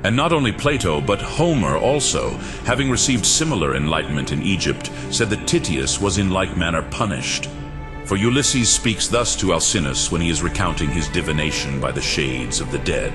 And not only Plato, but Homer also, having received similar enlightenment in Egypt, said that Titius was in like manner punished. For Ulysses speaks thus to Alcinous when he is recounting his divination by the shades of the dead.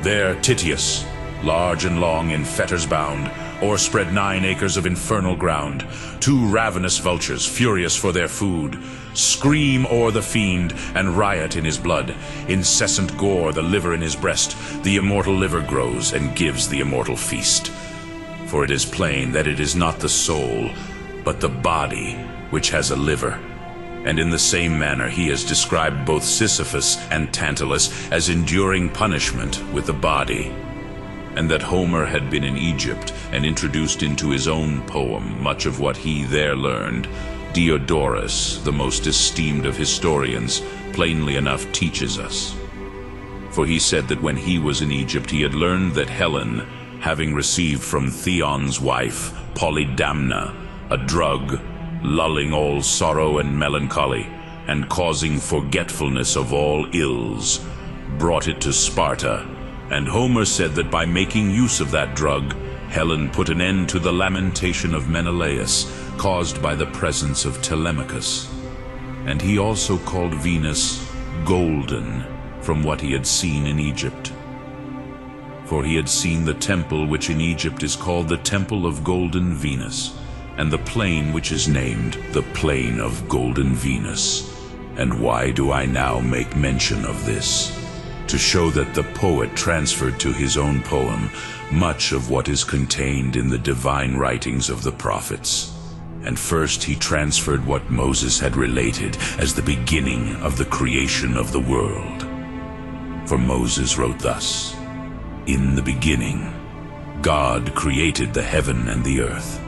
There Titius, large and long in fetters bound, o'erspread 9 acres of infernal ground. 2 ravenous vultures, furious for their food, scream o'er the fiend and riot in his blood. Incessant gore the liver in his breast. The immortal liver grows and gives the immortal feast. For it is plain that it is not the soul, but the body which has a liver. And in the same manner he has described both Sisyphus and Tantalus as enduring punishment with the body. And that Homer had been in Egypt and introduced into his own poem much of what he there learned, Diodorus, the most esteemed of historians, plainly enough teaches us. For he said that when he was in Egypt he had learned that Helen, having received from Theon's wife, Polydamna, a drug, lulling all sorrow and melancholy, and causing forgetfulness of all ills, brought it to Sparta. And Homer said that by making use of that drug, Helen put an end to the lamentation of Menelaus, caused by the presence of Telemachus. And he also called Venus golden, from what he had seen in Egypt. For he had seen the temple which in Egypt is called the Temple of Golden Venus, and the plain which is named the Plain of Golden Venus. And why do I now make mention of this? To show that the poet transferred to his own poem much of what is contained in the divine writings of the prophets. And first he transferred what Moses had related as the beginning of the creation of the world. For Moses wrote thus, "In the beginning, God created the heaven and the earth,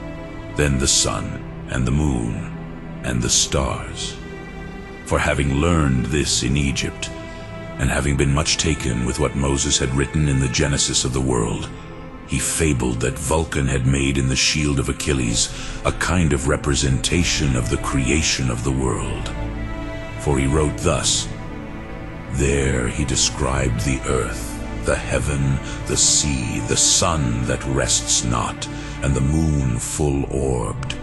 then the sun and the moon and the stars. For having learned this in Egypt, and having been much taken with what Moses had written in the Genesis of the world, he fabled that Vulcan had made in the shield of Achilles a kind of representation of the creation of the world. For he wrote thus, there he described the earth, the heaven, the sea, the sun that rests not, and the moon full-orbed.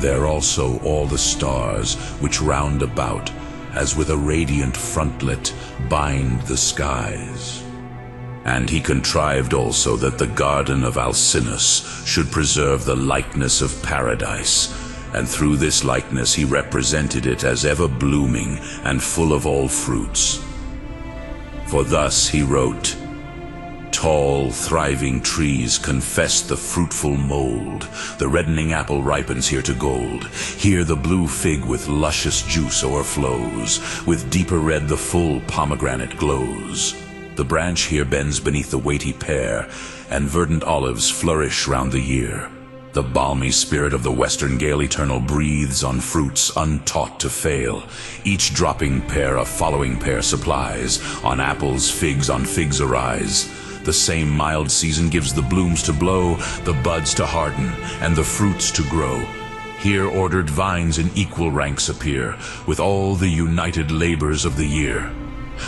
There also all the stars which round about, as with a radiant frontlet, bind the skies. And he contrived also that the garden of Alcinous should preserve the likeness of paradise, and through this likeness he represented it as ever blooming and full of all fruits. For thus he wrote, tall, thriving trees confess the fruitful mold. The reddening apple ripens here to gold. Here the blue fig with luscious juice o'erflows. With deeper red the full pomegranate glows. The branch here bends beneath the weighty pear, and verdant olives flourish round the year. The balmy spirit of the western gale eternal breathes on fruits untaught to fail. Each dropping pear a following pear supplies. On apples, figs on figs arise. The same mild season gives the blooms to blow, the buds to harden, and the fruits to grow. Here ordered vines in equal ranks appear, with all the united labors of the year.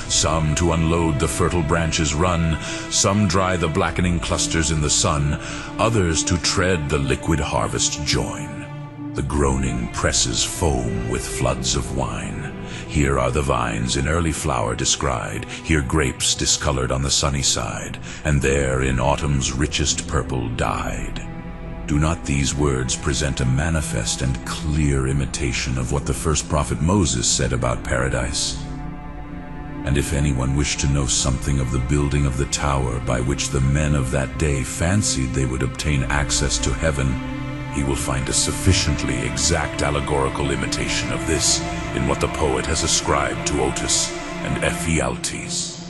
Some to unload the fertile branches run, some dry the blackening clusters in the sun, others to tread the liquid harvest join. The groaning presses foam with floods of wine. Here are the vines in early flower descried, here grapes discolored on the sunny side, and there in autumn's richest purple dyed. Do not these words present a manifest and clear imitation of what the first prophet Moses said about paradise? And if anyone wished to know something of the building of the tower by which the men of that day fancied they would obtain access to heaven, he will find a sufficiently exact allegorical imitation of this in what the poet has ascribed to Otis and Ephialtes.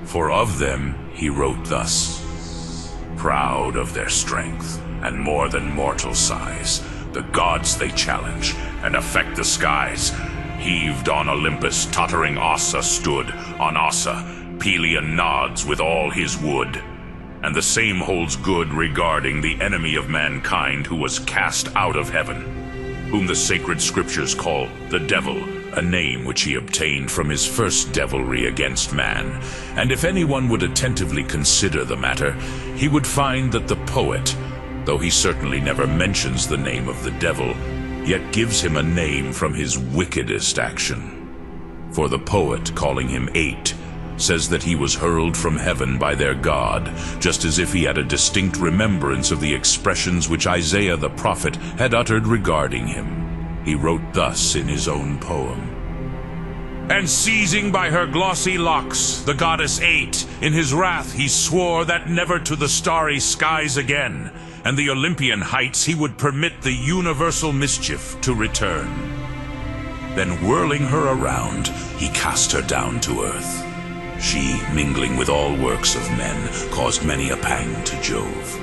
For of them he wrote thus, proud of their strength and more than mortal size, the gods they challenge and affect the skies. Heaved on Olympus, tottering Ossa stood. On Ossa, Pelion nods with all his wood. And the same holds good regarding the enemy of mankind who was cast out of heaven, whom the sacred scriptures call the devil, a name which he obtained from his first devilry against man, and if anyone would attentively consider the matter, he would find that the poet, though he certainly never mentions the name of the devil, yet gives him a name from his wickedest action. For the poet, calling him 8, says that he was hurled from heaven by their God, just as if he had a distinct remembrance of the expressions which Isaiah the prophet had uttered regarding him. He wrote thus in his own poem: "And seizing by her glossy locks the goddess 8, in his wrath he swore that never to the starry skies again, and the Olympian heights he would permit the universal mischief to return. Then whirling her around, he cast her down to earth. She, mingling with all works of men, caused many a pang to Jove.